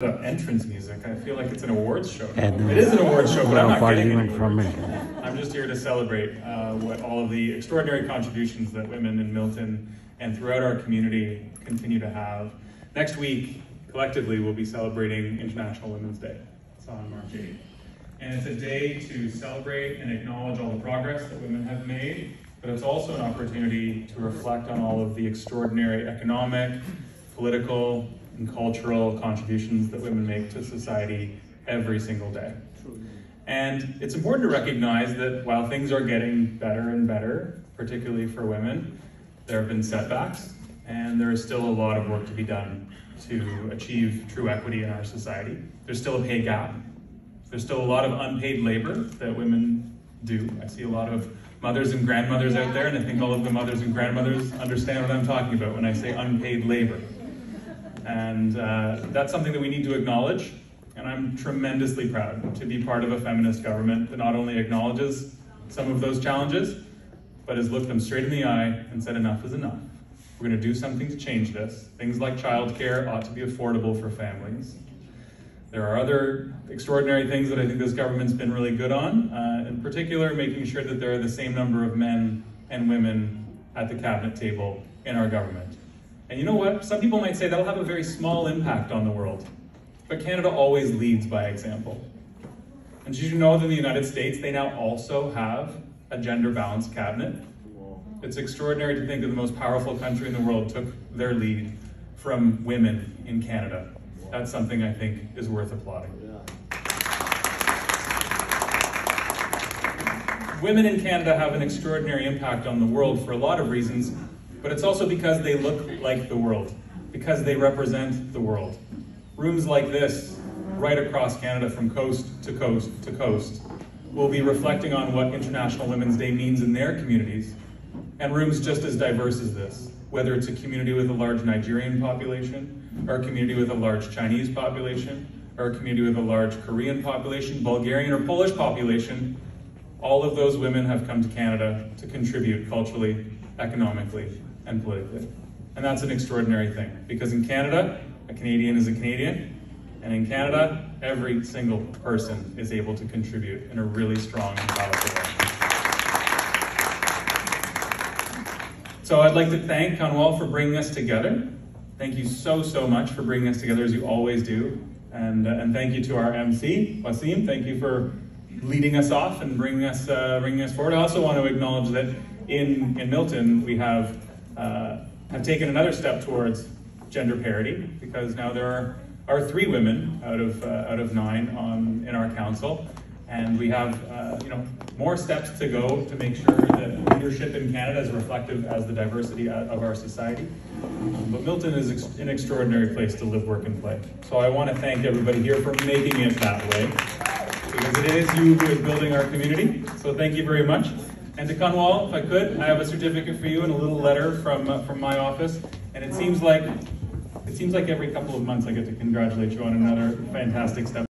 The entrance music. I feel like it's an awards show. It is an awards show, but I'm not getting any awards. I'm just here to celebrate what all of the extraordinary contributions that women in Milton and throughout our community continue to have. Next week, collectively, we'll be celebrating International Women's Day. It's on March 8th. And it's a day to celebrate and acknowledge all the progress that women have made, but it's also an opportunity to reflect on all of the extraordinary economic, political, and cultural contributions that women make to society every single day. And it's important to recognize that while things are getting better and better, particularly for women, there have been setbacks, and there is still a lot of work to be done to achieve true equity in our society. There's still a pay gap. There's still a lot of unpaid labor that women do. I see a lot of mothers and grandmothers out there, and I think all of the mothers and grandmothers understand what I'm talking about when I say unpaid labor. And that's something that we need to acknowledge. And I'm tremendously proud to be part of a feminist government that not only acknowledges some of those challenges, but has looked them straight in the eye and said enough is enough. We're going to do something to change this. Things like childcare ought to be affordable for families. There are other extraordinary things that I think this government's been really good on, in particular making sure that there are the same number of men and women at the cabinet table in our government. And you know what? Some people might say that'll have a very small impact on the world, but Canada always leads by example. And did you know that in the United States, they now also have a gender-balanced cabinet? It's extraordinary to think that the most powerful country in the world took their lead from women in Canada. That's something I think is worth applauding. Women in Canada have an extraordinary impact on the world for a lot of reasons, but it's also because they look like the world, because they represent the world. Rooms like this, right across Canada from coast to coast to coast, will be reflecting on what International Women's Day means in their communities, and rooms just as diverse as this, whether it's a community with a large Nigerian population, or a community with a large Chinese population, or a community with a large Korean population, Bulgarian or Polish population, all of those women have come to Canada to contribute culturally, economically, and politically. And that's an extraordinary thing, because in Canada, a Canadian is a Canadian, and in Canada, every single person is able to contribute in a really strong and powerful way. So I'd like to thank Kanwal for bringing us together. Thank you so, so much for bringing us together, as you always do. And thank you to our MC, Waseem. Thank you for leading us off and bringing us forward. I also want to acknowledge that in Milton, we have taken another step towards gender parity, because now there are 3 women out of 9 in our council, and we have more steps to go to make sure that leadership in Canada is reflective as the diversity of our society. But Milton is an extraordinary place to live, work, and play. So I want to thank everybody here for making it that way, because it is you who is building our community. So thank you very much. And to Kanwal, if I could, I have a certificate for you and a little letter from my office. And it seems like every couple of months I get to congratulate you on another fantastic step.